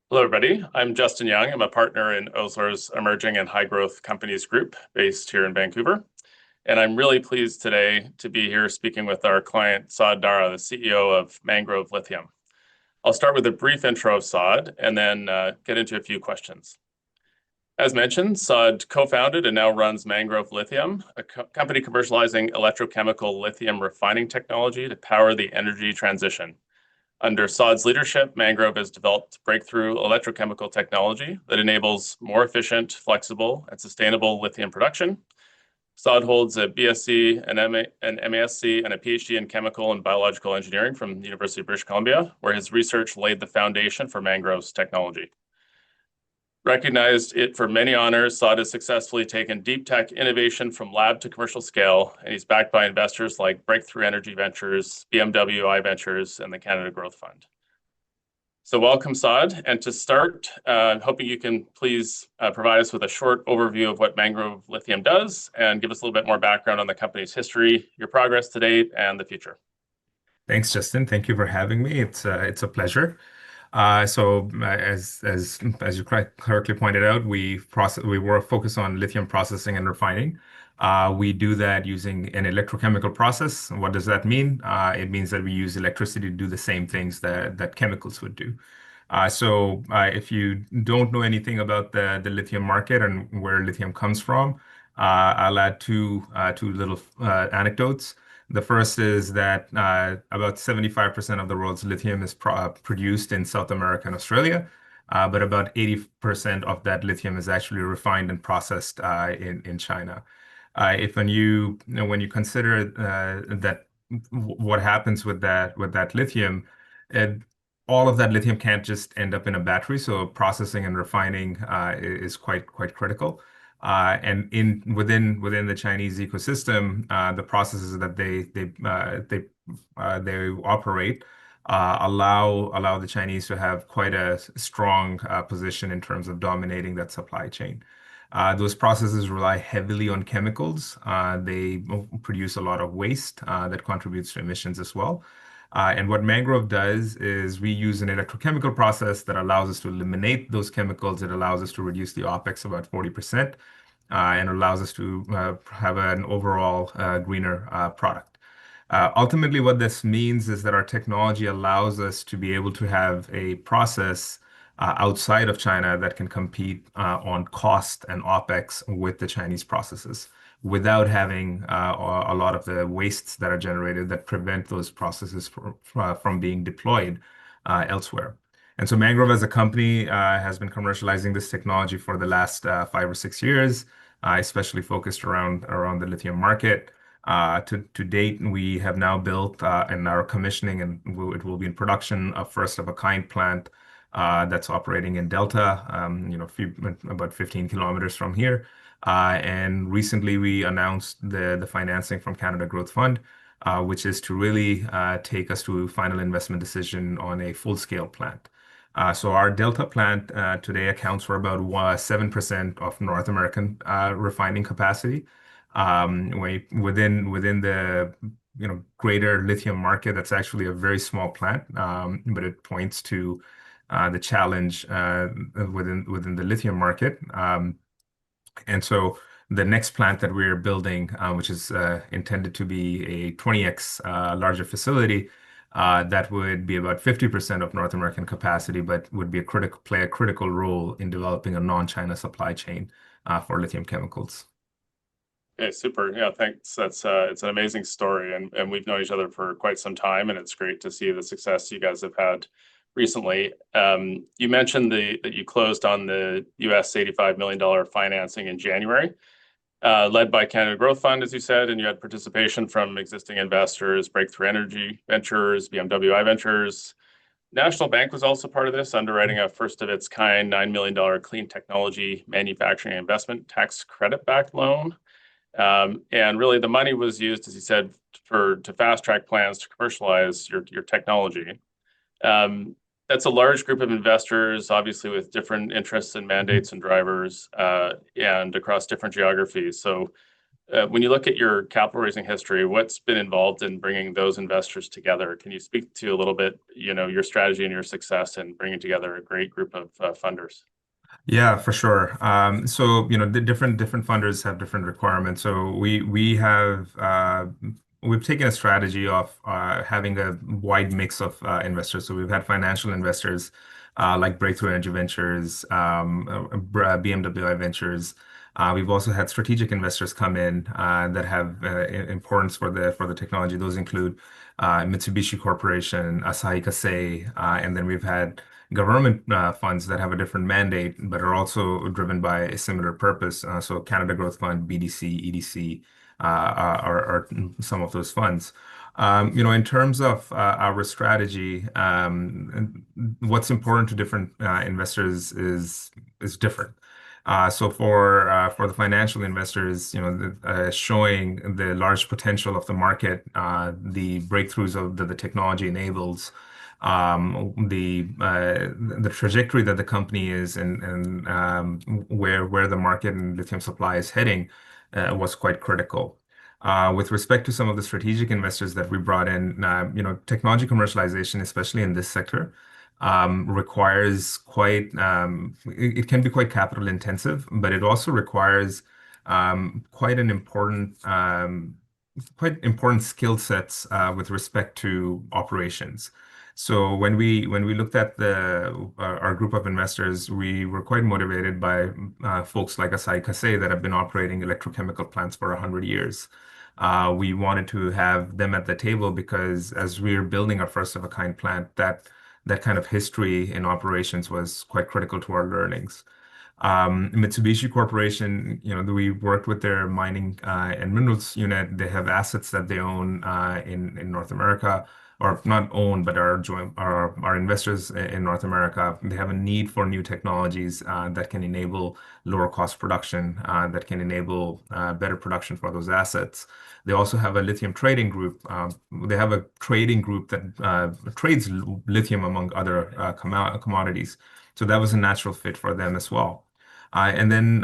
Hello, everybody. I'm Justin Young. I'm a partner in Osler's Emerging and High Growth Companies Group based here in Vancouver. And I'm really pleased today to be here speaking with our client, Saad Dara, the CEO of Mangrove Lithium. I'll start with a brief intro of Saad and then get into a few questions. As mentioned, Saad co-founded and now runs Mangrove Lithium, a company commercializing electrochemical lithium refining technology to power the energy transition. Under Saad's leadership, Mangrove has developed breakthrough electrochemical technology that enables more efficient, flexible, and sustainable lithium production. Saad holds a BSc, an MASc, and a PhD in chemical and biological engineering from the University of British Columbia, where his research laid the foundation for Mangrove's technology. Recognized it for many honors, Saad has successfully taken deep tech innovation from lab to commercial scale, and he's backed by investors like Breakthrough Energy Ventures, BMW, iVentures, and the Canada Growth Fund. So welcome, Saad. And to start, hoping you can please provide us with a short overview of what Mangrove Lithium does and give us a little bit more background on the company's history, your progress to date, and the future. Thanks, Justin. Thank you for having me. It's a pleasure. As you correctly pointed out, we were focused on lithium processing and refining. We do that using an electrochemical process. What does that mean? It means that we use electricity to do the same things that chemicals would do. If you don't know anything about the lithium market and where lithium comes from, I'll add two little anecdotes. The first is that about 75% of the world's lithium is produced in South America and Australia, but about 80% of that lithium is actually refined and processed in China. If when you consider that what happens with that lithium, all of that lithium can't just end up in a battery. So processing and refining is quite critical. And within the Chinese ecosystem, the processes that they operate allow the Chinese to have quite a strong position in terms of dominating that supply chain. Those processes rely heavily on chemicals. They produce a lot of waste that contributes to emissions as well. And what Mangrove does is we use an electrochemical process that allows us to eliminate those chemicals. It allows us to reduce the OpEx about 40%, and allows us to have an overall greener product. Ultimately, what this means is that our technology allows us to be able to have a process outside of China that can compete on cost and OpEx with the Chinese processes without having a lot of the wastes that are generated that prevent those processes from being deployed elsewhere. And so Mangrove as a company has been commercializing this technology for the last 5 or 6 years, especially focused around the lithium market. To date, we have now built and are commissioning, and it will be in production, a first of a kind plant that's operating in Delta, about 15 kilometers from here. And recently we announced the financing from Canada Growth Fund, which is to really take us to final investment decision on a full-scale plant. So our Delta plant today accounts for about 7% of North American refining capacity. Within the greater lithium market, that's actually a very small plant, but it points to the challenge within the lithium market. And so the next plant that we're building, which is intended to be a 20x larger facility, that would be about 50% of North American capacity, but would play a critical role in developing a non-China supply chain for lithium chemicals. Okay, super. Yeah, thanks. It's an amazing story, and we've known each other for quite some time, and it's great to see the success you guys have had recently. You mentioned that you closed on the US $85 million financing in January, led by Canada Growth Fund, as you said, and you had participation from existing investors, Breakthrough Energy Ventures, BMW iVentures. National Bank was also part of this, underwriting a first of its kind $9 million clean technology manufacturing investment tax credit-backed loan. And really the money was used, as you said, to fast track plans to commercialize your technology. That's a large group of investors, obviously with different interests and mandates and drivers, and across different geographies. So When you look at your capital raising history, what's been involved in bringing those investors together? Can you speak to a little bit, your strategy and your success in bringing together a great group of funders? Yeah, for sure. The different funders have different requirements. So we've taken a strategy of having a wide mix of investors. So we've had financial investors like Breakthrough Energy Ventures, BMW iVentures. We've also had strategic investors come in that have importance for the technology. Those include Mitsubishi Corporation, Asahi Kasei, and then we've had government funds that have a different mandate but are also driven by a similar purpose. So Canada Growth Fund, BDC, EDC are some of those funds. In terms of our strategy, what's important to different investors is different. So for the financial investors, showing the large potential of the market, the breakthroughs the technology enables, the trajectory that the company is and where the market and lithium supply is heading was quite critical. With respect to some of the strategic investors that we brought in, technology commercialization, especially in this sector, requires it can be quite capital intensive, but it also requires quite an important skill sets with respect to operations. So when we looked at our group of investors, we were quite motivated by folks like Asahi Kasei that have been operating electrochemical plants for 100 years. We wanted to have them at the table because as we are building our first of a kind plant, that kind of history in operations was quite critical to our learnings. Mitsubishi Corporation, we worked with their mining and minerals unit. They have assets that they own in North America, or not own, but are investors in North America. They have a need for new technologies that can enable lower cost production, that can enable better production for those assets. They also have a lithium trading group. They have a trading group that trades lithium among other commodities. So that was a natural fit for them as well. And then,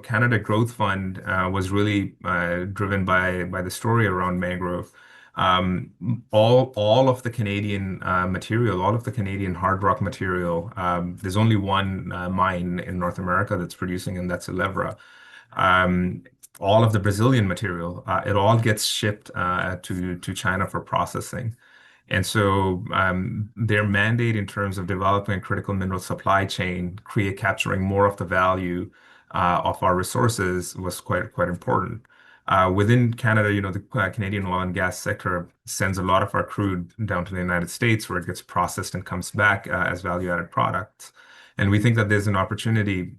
Canada Growth Fund was really driven by the story around mangrove. All of the Canadian material, all of the Canadian hard rock material, there's only one mine in North America that's producing, and that's Elevra. Um, all of the Brazilian material, it all gets shipped to China for processing. And so their mandate in terms of developing a critical mineral supply chain, capturing more of the value of our resources was quite important. Within Canada, the Canadian oil and gas sector sends a lot of our crude down to the United States where it gets processed and comes back as value-added products. And we think that there's an opportunity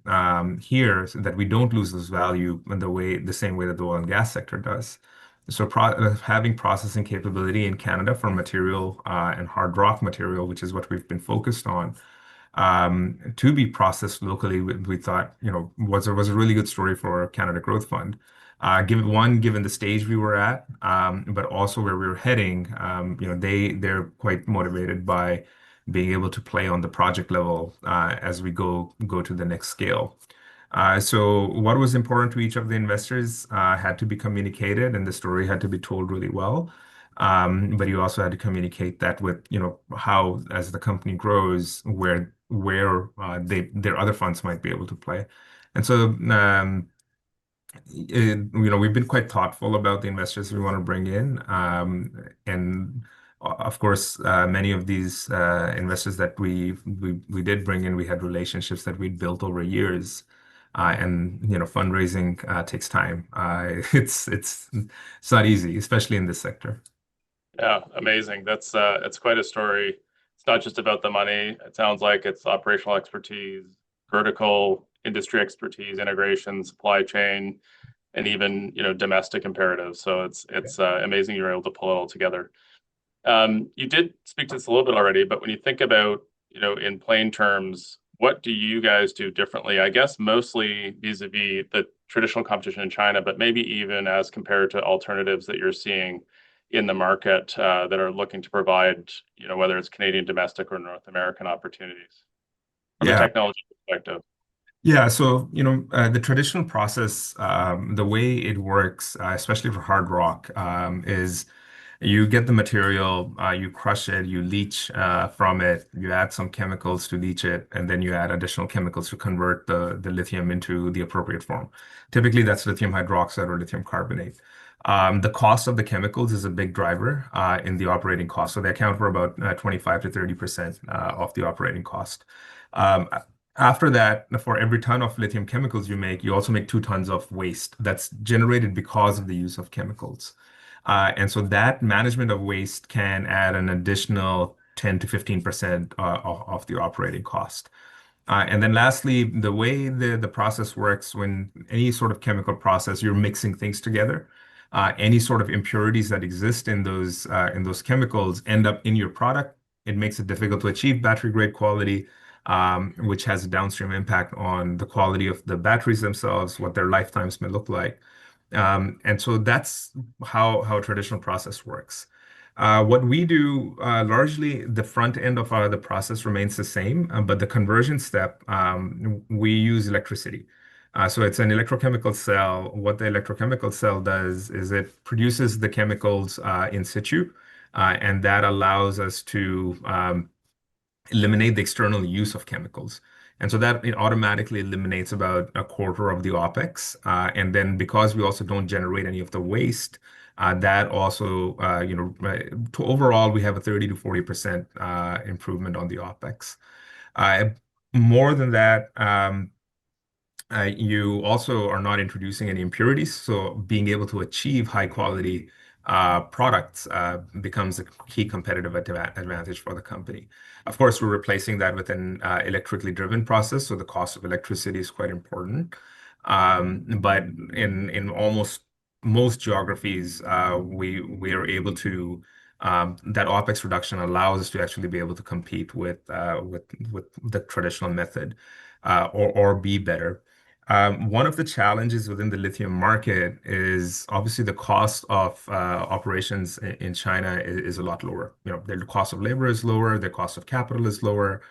here so that we don't lose this value in the same way that the oil and gas sector does. So having processing capability in Canada for material and hard rock material, which is what we've been focused on, to be processed locally, we thought, was a really good story for Canada Growth Fund. Given the stage we were at, but also where we were heading, they're quite motivated by being able to play on the project level as we go to the next scale. So what was important to each of the investors had to be communicated, and the story had to be told really well. But you also had to communicate that with, how as the company grows, where their other funds might be able to play. And so, we've been quite thoughtful about the investors we want to bring in. And of course, many of these investors that we did bring in, we had relationships that we'd built over years. And fundraising takes time. It's not easy, especially in this sector. Yeah, amazing. It's quite a story. It's not just about the money. It sounds like it's operational expertise, vertical industry expertise, integration, supply chain, and even domestic imperatives. So it's amazing you're able to pull it all together. You did speak to this a little bit already, but when you think about in plain terms, what do you guys do differently? I guess mostly vis-a-vis the traditional competition in China, but maybe even as compared to alternatives that you're seeing in the market that are looking to provide, whether it's Canadian domestic or North American opportunities from a Yeah. technology perspective. Yeah, so the traditional process, the way it works, especially for hard rock, is you get the material, you crush it, you leach from it, you add some chemicals to leach it, and then you add additional chemicals to convert the lithium into the appropriate form. Typically, that's lithium hydroxide or lithium carbonate. The cost of the chemicals is a big driver in the operating cost. So they account for about 25 to 30% of the operating cost. Um, After that, for every ton of lithium chemicals you make, you also make 2 tons of waste that's generated because of the use of chemicals. And so that management of waste can add an additional 10 to 15% of the operating cost. And then lastly, the way the process works when any sort of chemical process, you're mixing things together. Any sort of impurities that exist in those chemicals end up in your product. It makes it difficult to achieve battery grade quality, which has a downstream impact on the quality of the batteries themselves, what their lifetimes may look like. And so that's how a traditional process works. What we do, largely the front end of the process remains the same, but the conversion step, we use electricity. So it's an electrochemical cell. What the electrochemical cell does is it produces the chemicals in situ, and that allows us to eliminate the external use of chemicals. And so that it automatically eliminates about a quarter of the OpEx. And then because we also don't generate any of the waste, that also, to overall, we have a 30 to 40% improvement on the OpEx. Uh, More than that, you also are not introducing any impurities, so being able to achieve high quality products becomes a key competitive advantage for the company. Of course, we're replacing that with an electrically driven process, so the cost of electricity is quite important. But in almost most geographies, we are able to that OpEx reduction allows us to actually be able to compete with the traditional method or be better. One of the challenges within the lithium market is obviously the cost of operations in China is a lot lower. Their cost of labor is lower, their cost of capital is lower,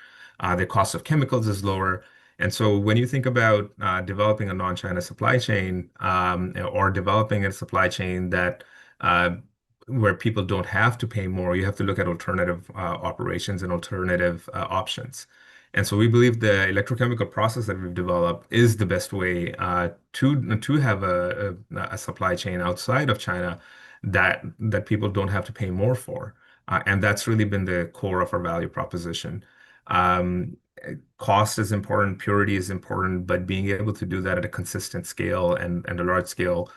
their cost of chemicals is lower. And so when you think about developing a non-China supply chain or developing a supply chain that where people don't have to pay more, you have to look at alternative operations and alternative options. And so we believe the electrochemical process that we've developed is the best way to have a supply chain outside of China that people don't have to pay more for. And that's really been the core of our value proposition. Um, Cost is important, purity is important, but being able to do that at a consistent scale and a large scale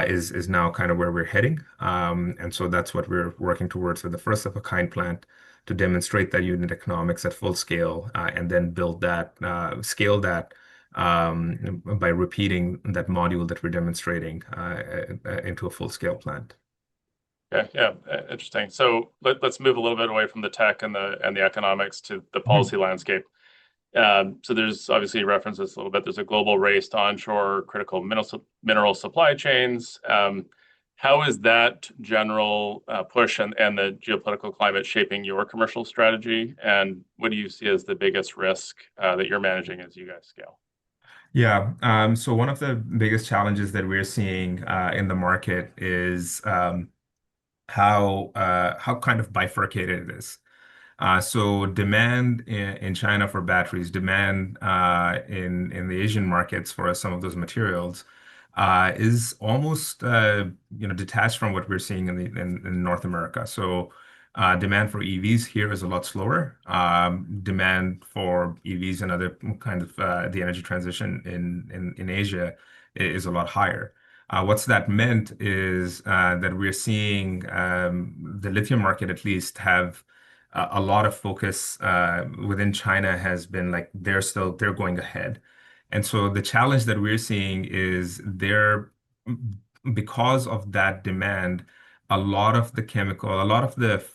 is now kind of where we're heading. And so that's what we're working towards with the first of a kind plant to demonstrate that unit economics at full scale, and then build that, scale that by repeating that module that we're demonstrating into a full scale plant. Yeah, yeah, interesting. So let's move a little bit away from the tech and the economics to the Mhm. policy landscape. So there's obviously you referenced this a little bit. There's a global race to onshore critical mineral supply chains. How is that general push and the geopolitical climate shaping your commercial strategy? And what do you see as the biggest risk that you're managing as you guys scale? Yeah. So one of the biggest challenges that we're seeing in the market is how kind of bifurcated it is. So demand in China for batteries, demand in the Asian markets for some of those materials is almost detached from what we're seeing in North America. So demand for EVs here is a lot slower. Demand for EVs and other kind of the energy transition in Asia is a lot higher. What's that meant is that we're seeing the lithium market at least have a lot of focus within China has been like they're going ahead. And so the challenge that we're seeing is because of that demand, a lot of the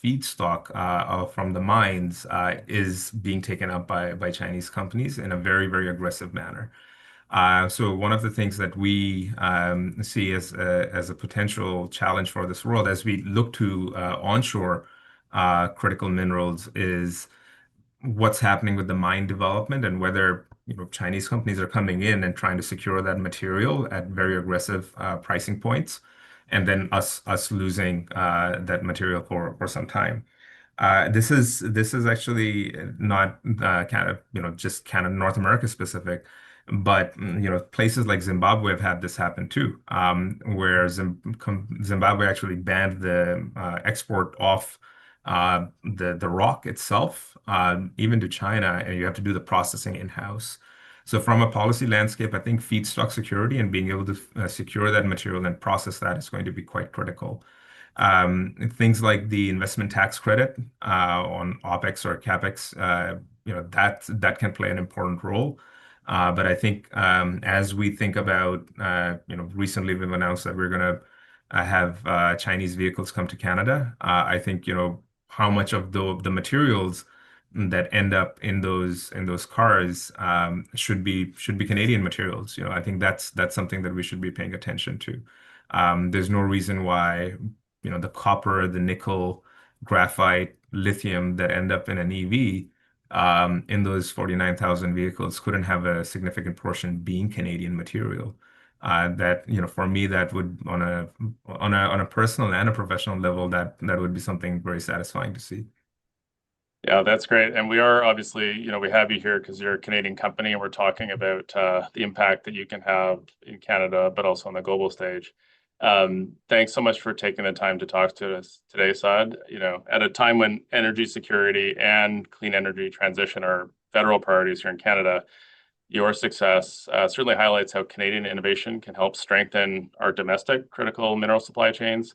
feedstock from the mines is being taken up by Chinese companies in a very, very aggressive manner. So one of the things that we see as a potential challenge for this world as we look to onshore critical minerals is what's happening with the mine development and whether Chinese companies are coming in and trying to secure that material at very aggressive pricing points, and then us losing that material for some time. This is actually not kind of just kind of North America specific, but places like Zimbabwe have had this happen too, where Zimbabwe actually banned the export of the rock itself, even to China, and you have to do the processing in-house. So from a policy landscape, I think feedstock security and being able to secure that material and process that is going to be quite critical. Things like the investment tax credit on OpEx or CapEx, that can play an important role. But I think as we think about, recently we've announced that we're going to have Chinese vehicles come to Canada. I think, how much of the materials that end up in those cars should be Canadian materials. I think that's something that we should be paying attention to. There's no reason why the copper, the nickel, graphite, lithium that end up in an EV in those 49,000 vehicles couldn't have a significant portion being Canadian material. That for me, that would on a personal and a professional level, that would be something very satisfying to see. Yeah, that's great. And we are obviously, we have you here because you're a Canadian company and we're talking about the impact that you can have in Canada, but also on the global stage. Thanks so much for taking the time to talk to us today, Saad. At a time when energy security and clean energy transition are federal priorities here in Canada, your success certainly highlights how Canadian innovation can help strengthen our domestic critical mineral supply chains,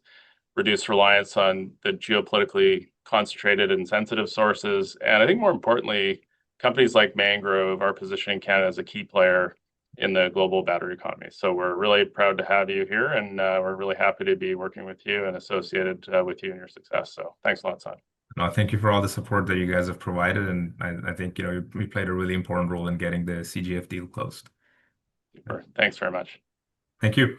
reduce reliance on the geopolitically concentrated and sensitive sources. And I think more importantly, companies like Mangrove are positioning Canada as a key player in the global battery economy. So we're really proud to have you here, and we're really happy to be working with you and associated with you in your success. So thanks a lot, Saad. No, thank you for all the support that you guys have provided, and I think we played a really important role in getting the CGF deal closed. Super. Thanks very much. Thank you.